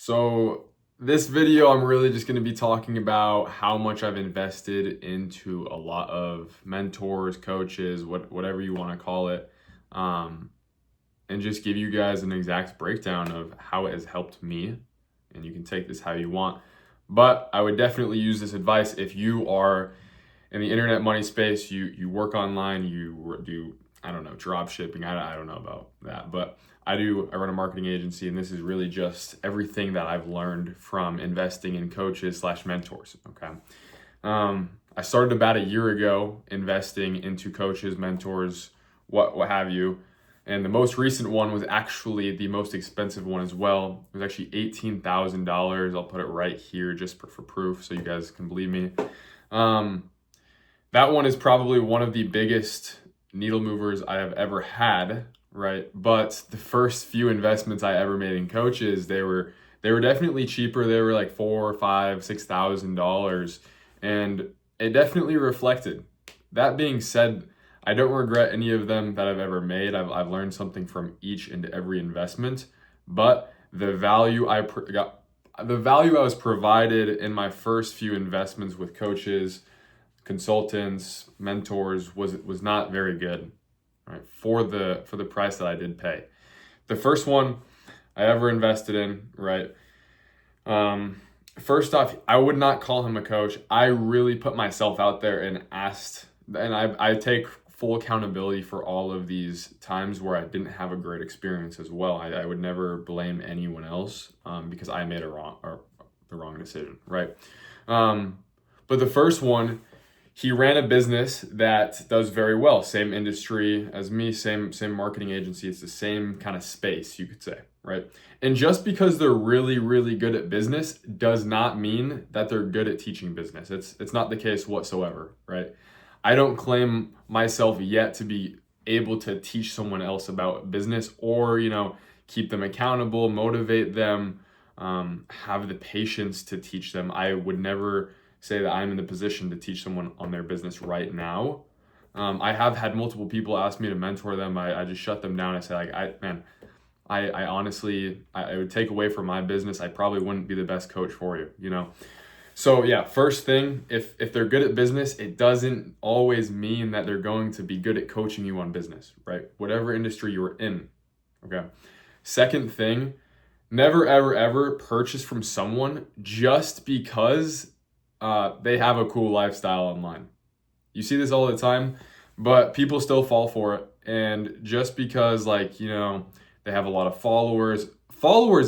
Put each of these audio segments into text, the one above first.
So this video, I'm really just going to be talking about how much I've invested into a lot of mentors, coaches, whatever you want to call it, um, and just give you guys an exact breakdown of how it has helped me. And you can take this how you want. But I would definitely use this advice if you are in the internet money space, you work online, you do, I don't know, drop shipping. I don't know about that, but I run a marketing agency, and this is really just everything that I've learned from investing in coaches slash mentors. Okay. I started about a year ago investing into coaches, mentors, what have you. And the most recent one was actually the most expensive one as well. It was actually $18,000. I'll put it right here just for proof so you guys can believe me. That one is probably one of the biggest needle movers I have ever had, right? But the first few investments I ever made in coaches, they were definitely cheaper. They were like $4,000, $5,000, $6,000, and it definitely reflected. That being said, I don't regret any of them that I've ever made. I've learned something from each and every investment, but the value I was provided in my first few investments with coaches, consultants, mentors was not very good, right? For the price that I did pay. The first one I ever invested in, right? First off, I would not call him a coach. I really put myself out there and asked, and I take full accountability for all of these times where I didn't have a great experience as well. I would never blame anyone else because I made the wrong decision, right? But the first one, he ran a business that does very well. Same industry as me, same marketing agency. It's the same kind of space, you could say, right? And just because they're really, really good at business does not mean that they're good at teaching business. It's not the case whatsoever, right? I don't claim myself yet to be able to teach someone else about business or, keep them accountable, motivate them, have the patience to teach them. I would never say that I'm in the position to teach someone on their business right now. I have had multiple people ask me to mentor them. I just shut them down. I say, I honestly, I would take away from my business. I probably wouldn't be the best coach for you, So yeah, first thing, if they're good at business, it doesn't always mean that they're going to be good at coaching you on business, right? Whatever industry you're in, okay? Second thing, never, ever, ever purchase from someone just because they have a cool lifestyle online. You see this all the time, but people still fall for it. And just because, they have a lot of followers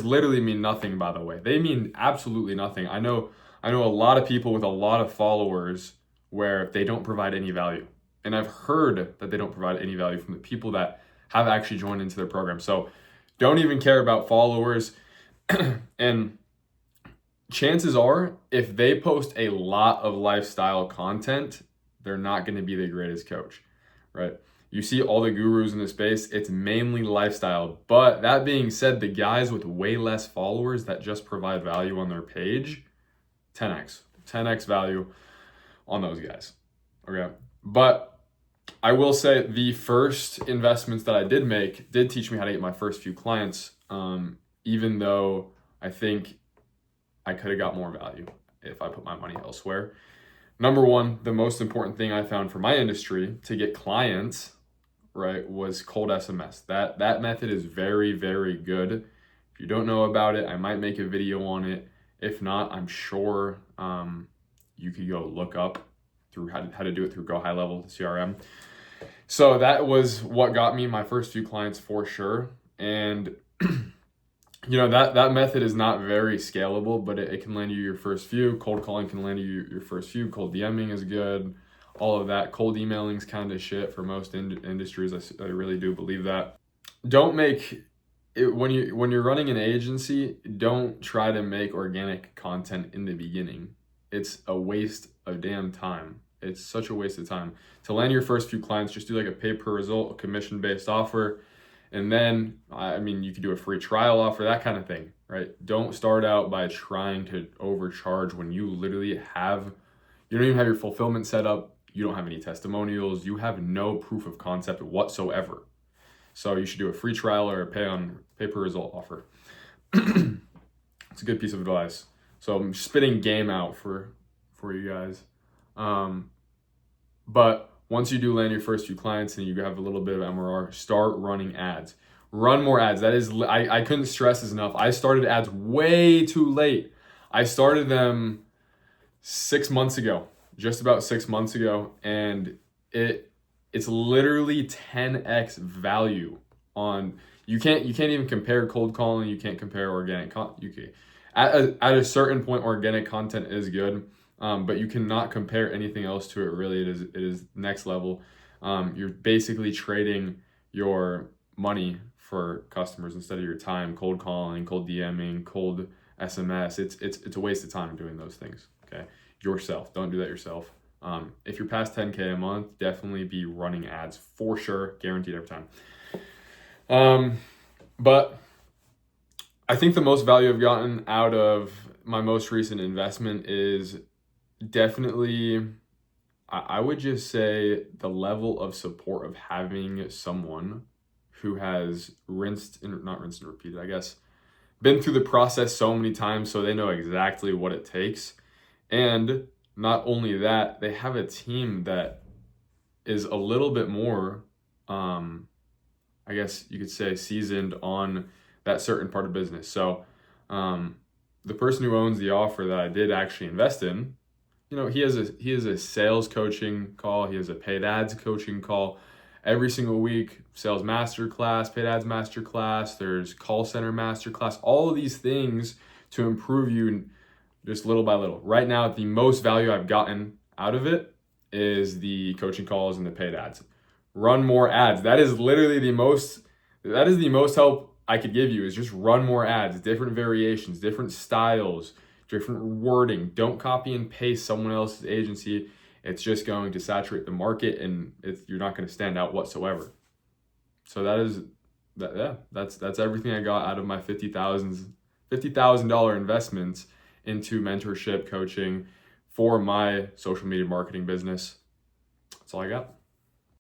literally mean nothing, by the way. They mean absolutely nothing. I know a lot of people with a lot of followers where they don't provide any value. And I've heard that they don't provide any value from the people that have actually joined into their program. So don't even care about followers. And chances are, if they post a lot of lifestyle content, they're not going to be the greatest coach, right? You see all the gurus in the space, it's mainly lifestyle. But that being said, the guys with way less followers that just provide value on their page, 10x value on those guys, okay? But I will say the first investments that I did make did teach me how to get my first few clients, even though I think I could have got more value if I put my money elsewhere. Number one, the most important thing I found for my industry to get clients, right, was cold SMS. That method is very, very good. If you don't know about it, I might make a video on it. If not, I'm sure you could go look up through how to do it through Go High Level CRM. So that was what got me my first few clients for sure. And that method is not very scalable, but it can land you your first few. Cold calling can land you your first few. Cold DMing is good. All of that. Cold emailing is kind of shit for most industries. I really do believe that. Don't make it when you're running an agency. Don't try to make organic content in the beginning. It's a waste of damn time. It's such a waste of time. To land your first few clients, just do like a pay per result, a commission-based offer. And then, you could do a free trial offer, that kind of thing, right? Don't start out by trying to overcharge when you literally you don't even have your fulfillment set up. You don't have any testimonials. You have no proof of concept whatsoever. So you should do a free trial or a pay per result offer. It's a good piece of advice. So I'm spitting game out for you guys. But once you do land your first few clients and you have a little bit of MRR, start running ads. Run more ads. That is, I couldn't stress this enough. I started ads way too late. I started them 6 months ago, just about 6 months ago, and it's literally 10x value on. You can't even compare cold calling. You can't compare organic content. At a certain point, organic content is good, but you cannot compare anything else to it. Really, it is next level. You're basically trading your money for customers instead of your time. Cold calling, cold DMing, cold SMS. It's a waste of time doing those things. Okay, yourself. Don't do that yourself. If you're past 10K a month, definitely be running ads for sure, guaranteed every time. But I think the most value I've gotten out of my most recent investment is definitely, I would just say, the level of support of having someone who has not rinsed and repeated, I guess, been through the process so many times so they know exactly what it takes. And not only that, they have a team that is a little bit more, I guess you could say, seasoned on that certain part of business. So the person who owns the offer that I did actually invest in, he has a sales coaching call. He has a paid ads coaching call every single week. Sales masterclass, paid ads masterclass. There's call center masterclass. All of these things to improve you just little by little. Right now, the most value I've gotten out of it is the coaching calls and the paid ads. Run more ads. That is literally the most help I could give you, is just run more ads, different variations, different styles, different wording. Don't copy and paste someone else's agency. It's just going to saturate the market, and you're not going to stand out whatsoever. So that's everything I got out of my $50,000 investments into mentorship coaching for my social media marketing business. That's all I got.